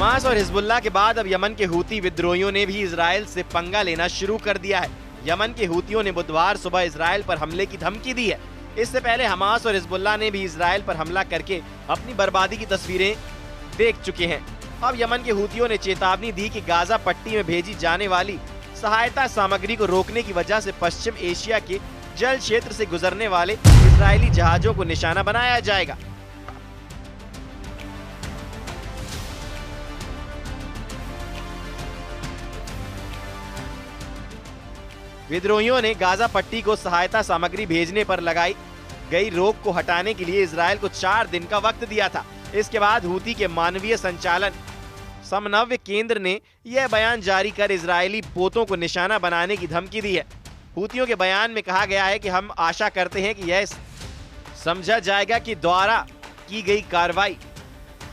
Hamas और Hezbollah के बाद अब यमन के हूती विद्रोहियों ने भी इजराइल से पंगा लेना शुरू कर दिया है। यमन के हूतियों ने बुधवार सुबह इजराइल पर हमले की धमकी दी है। इससे पहले हमास और हिजबुल्लाह ने भी इजराइल पर हमला करके अपनी बर्बादी की तस्वीरें देख चुके हैं। अब यमन के हूतियों ने चेतावनी दी कि गाजा पट्टी में भेजी जाने वाली सहायता सामग्री को रोकने की वजह से पश्चिम एशिया के जल क्षेत्र से गुजरने वाले इजरायली जहाजों को निशाना बनाया जाएगा। विद्रोहियों ने गाजा पट्टी को सहायता सामग्री भेजने पर लगाई गई रोक को हटाने के लिए इजराइल को 4 दिन का वक्त दिया था। इसके बाद हूती के मानवीय संचालन समन्वय केंद्र ने यह बयान जारी कर इजरायली पोतों को निशाना बनाने की धमकी दी है। हूतियों के बयान में कहा गया है कि हम आशा करते हैं कि यह समझा जाएगा कि द्वारा की गई कार्रवाई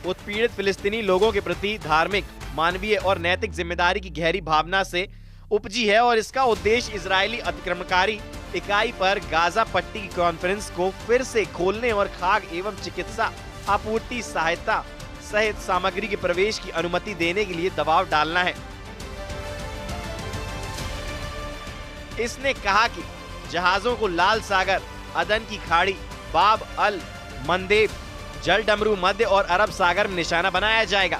उत्पीड़ित फिलिस्तीनी लोगों के प्रति धार्मिक, मानवीय और नैतिक जिम्मेदारी की गहरी भावना से उपजी है और इसका उद्देश्य इजरायली अतिक्रमणकारी इकाई पर गाजा पट्टी की कॉन्फ्रेंस को फिर से खोलने और खाद्य एवं चिकित्सा आपूर्ति सहायता सहित सामग्री के प्रवेश की अनुमति देने के लिए दबाव डालना है। इसने कहा कि जहाजों को लाल सागर, अदन की खाड़ी, बाब अल मंदेब, जल डमरू मध्य और अरब सागर में निशाना बनाया जाएगा।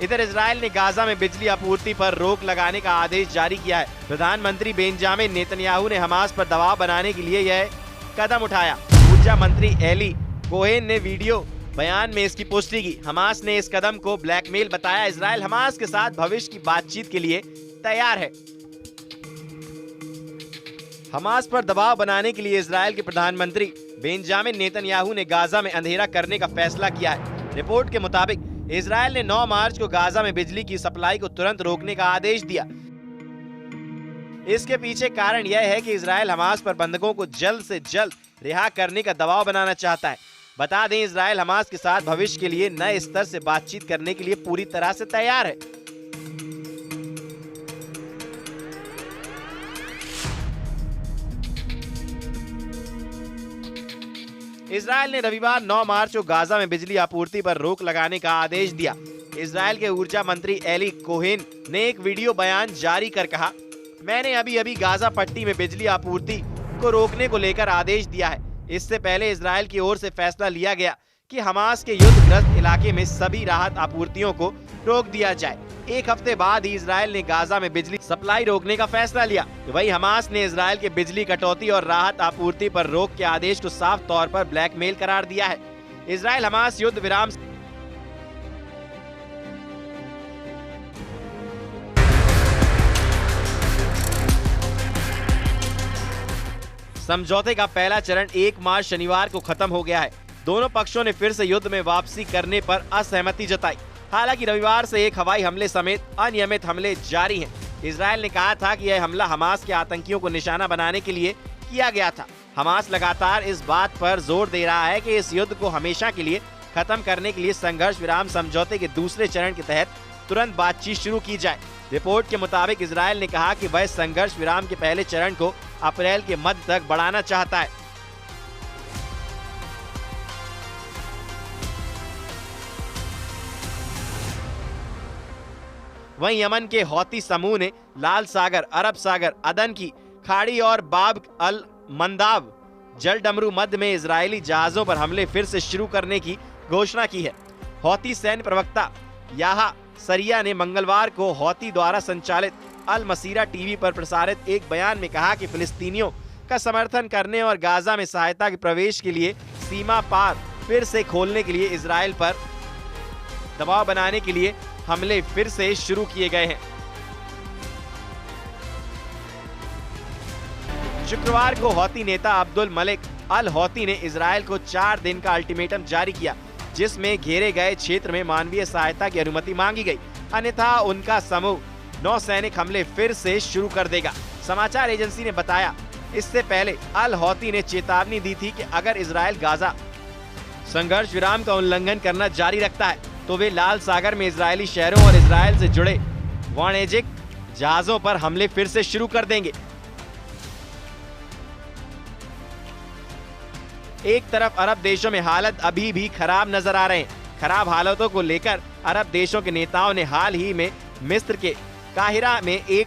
इधर इजराइल ने गाजा में बिजली आपूर्ति पर रोक लगाने का आदेश जारी किया है। प्रधानमंत्री बेंजामिन नेतन्याहू ने हमास पर दबाव बनाने के लिए यह कदम उठाया। ऊर्जा मंत्री एली कोहेन ने वीडियो बयान में इसकी पुष्टि की। हमास ने इस कदम को ब्लैकमेल बताया। इजराइल हमास के साथ भविष्य की बातचीत के लिए तैयार है। हमास पर दबाव बनाने के लिए इजराइल के प्रधानमंत्री बेंजामिन नेतन्याहू ने गाजा में अंधेरा करने का फैसला किया है। रिपोर्ट के मुताबिक इजराइल ने 9 मार्च को गाजा में बिजली की सप्लाई को तुरंत रोकने का आदेश दिया। इसके पीछे कारण यह है कि इजराइल हमास पर बंधकों को जल्द से जल्द रिहा करने का दबाव बनाना चाहता है। बता दें, इजराइल हमास के साथ भविष्य के लिए नए स्तर से बातचीत करने के लिए पूरी तरह से तैयार है। इजराइल ने रविवार 9 मार्च को गाजा में बिजली आपूर्ति पर रोक लगाने का आदेश दिया। इजराइल के ऊर्जा मंत्री एली कोहेन ने एक वीडियो बयान जारी कर कहा, मैंने अभी गाजा पट्टी में बिजली आपूर्ति को रोकने को लेकर आदेश दिया है। इससे पहले इजराइल की ओर से फैसला लिया गया कि हमास के युद्धग्रस्त इलाके में सभी राहत आपूर्तियों को रोक दिया जाए। एक हफ्ते बाद ही इजराइल ने गाजा में बिजली सप्लाई रोकने का फैसला लिया। वहीं हमास ने इजराइल के बिजली कटौती और राहत आपूर्ति पर रोक के आदेश को साफ तौर पर ब्लैकमेल करार दिया है। इजराइल हमास युद्ध विराम समझौते का पहला चरण 1 मार्च शनिवार को खत्म हो गया है। दोनों पक्षों ने फिर से युद्ध में वापसी करने पर असहमति जताई। हालांकि रविवार से एक हवाई हमले समेत अनियमित हमले जारी हैं। इजराइल ने कहा था कि यह हमला हमास के आतंकियों को निशाना बनाने के लिए किया गया था। हमास लगातार इस बात पर जोर दे रहा है कि इस युद्ध को हमेशा के लिए खत्म करने के लिए संघर्ष विराम समझौते के दूसरे चरण के तहत तुरंत बातचीत शुरू की जाए। रिपोर्ट के मुताबिक इजराइल ने कहा कि वह संघर्ष विराम के पहले चरण को अप्रैल के मध्य तक बढ़ाना चाहता है। वहीं यमन के हौती समूह ने लाल सागर, अरब सागर, अदन की खाड़ी और बाब अल मंदाब जल डमरू मध्य में इजरायली जहाजों पर हमले फिर से शुरू करने की घोषणा की है। हौती सैन्य प्रवक्ता याहा सरिया ने मंगलवार को हौती द्वारा संचालित अल मसीरा टीवी पर प्रसारित एक बयान में कहा कि फिलिस्तीनियों का समर्थन करने और गाजा में सहायता के प्रवेश के लिए सीमा पार फिर से खोलने के लिए इजराइल पर दबाव बनाने के लिए हमले फिर से शुरू किए गए हैं। शुक्रवार को हौती नेता अब्दुल मलिक अल हौती ने इजराइल को 4 दिन का अल्टीमेटम जारी किया, जिसमें घेरे गए क्षेत्र में मानवीय सहायता की अनुमति मांगी गई, अन्यथा उनका समूह नौसैनिक हमले फिर से शुरू कर देगा। समाचार एजेंसी ने बताया, इससे पहले अल हौती ने चेतावनी दी थी कि अगर इजराइल गाजा संघर्ष विराम का उल्लंघन करना जारी रखता है तो वे लाल सागर में इजरायली शहरों और इजराइल से जुड़े वाणिज्यिक जहाजों पर हमले फिर से शुरू कर देंगे। एक तरफ अरब देशों में हालत अभी भी खराब नजर आ रहे हैं, खराब हालातों को लेकर अरब देशों के नेताओं ने हाल ही में मिस्र के काहिरा में एक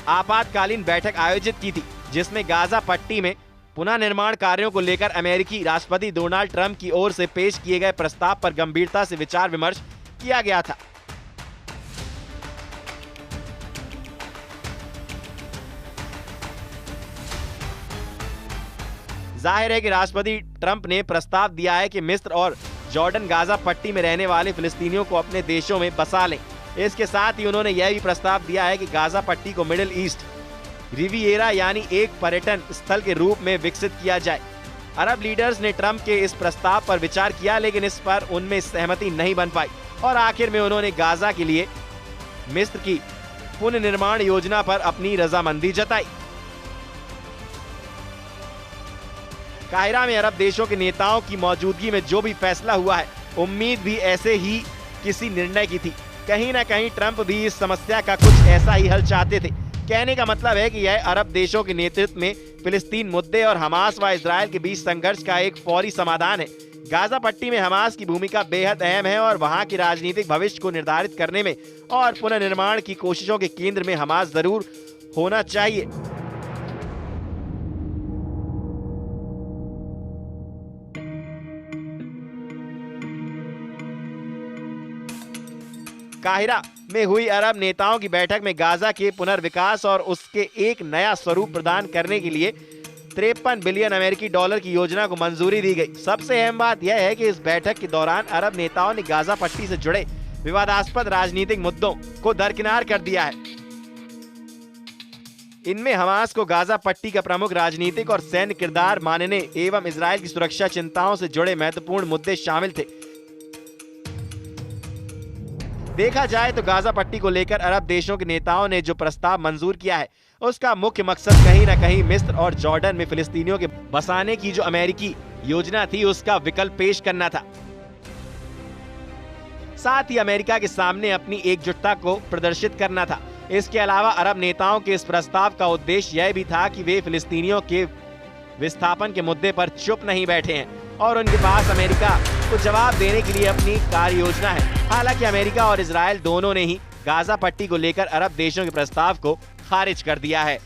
आपातकालीन बैठक आयोजित की थी, जिसमें गाजा पट्टी में पुनः निर्माण कार्यों को लेकर अमेरिकी राष्ट्रपति डोनाल्ड ट्रंप की ओर से पेश किए गए प्रस्ताव पर गंभीरता से विचार विमर्श किया गया था। जाहिर है कि राष्ट्रपति ट्रंप ने प्रस्ताव दिया है कि मिस्र और जॉर्डन गाजा पट्टी में रहने वाले फिलिस्तीनियों को अपने देशों में बसा लें। इसके साथ ही उन्होंने यह भी प्रस्ताव दिया है कि गाजा पट्टी को मिडिल ईस्ट रिविएरा यानी एक पर्यटन स्थल के रूप में विकसित किया जाए। अरब लीडर्स ने ट्रंप के इस प्रस्ताव पर विचार किया, लेकिन इस पर उनमें सहमति नहीं बन पाई और आखिर में उन्होंने गाजा के लिए मिस्र की पुनर्निर्माण योजना पर अपनी रजामंदी जताई। काहिरा में अरब देशों के नेताओं की मौजूदगी में जो भी फैसला हुआ है, उम्मीद भी ऐसे ही किसी निर्णय की थी। कहीं ना कहीं ट्रंप भी इस समस्या का कुछ ऐसा ही हल चाहते थे। कहने का मतलब है कि यह अरब देशों के नेतृत्व में फिलिस्तीन मुद्दे और हमास व इजरायल के बीच संघर्ष का एक फौरी समाधान है। गाजा पट्टी में हमास की भूमिका बेहद अहम है और वहां के राजनीतिक भविष्य को निर्धारित करने में और पुनर्निर्माण की कोशिशों के केंद्र में हमास जरूर होना चाहिए। काहिरा में हुई अरब नेताओं की बैठक में गाजा के पुनर्विकास और उसके एक नया स्वरूप प्रदान करने के लिए 53 बिलियन अमेरिकी डॉलर की योजना को मंजूरी दी गई। सबसे अहम बात यह है कि इस बैठक के दौरान अरब नेताओं ने गाजा पट्टी से जुड़े विवादास्पद राजनीतिक मुद्दों को दरकिनार कर दिया है। इनमें हमास को गाजा पट्टी का प्रमुख राजनीतिक और सैन्य किरदार मानने एवं इजरायल की सुरक्षा चिंताओं से जुड़े महत्वपूर्ण मुद्दे शामिल थे। देखा जाए तो गाजा पट्टी को लेकर अरब देशों के नेताओं ने जो प्रस्ताव मंजूर किया है, उसका मुख्य मकसद कहीं न कहीं मिस्र और जॉर्डन में फिलिस्तीनियों के बसाने की जो अमेरिकी योजना थी, उसका विकल्प पेश करना था। साथ ही अमेरिका के सामने अपनी एकजुटता को प्रदर्शित करना था। इसके अलावा अरब नेताओं के इस प्रस्ताव का उद्देश्य यह भी था कि वे फिलिस्तीनियों के विस्थापन के मुद्दे पर चुप नहीं बैठे हैं और उनके पास अमेरिका को जवाब देने के लिए अपनी कार्य योजना है। हालांकि अमेरिका और इजरायल दोनों ने ही गाजा पट्टी को लेकर अरब देशों के प्रस्ताव को खारिज कर दिया है।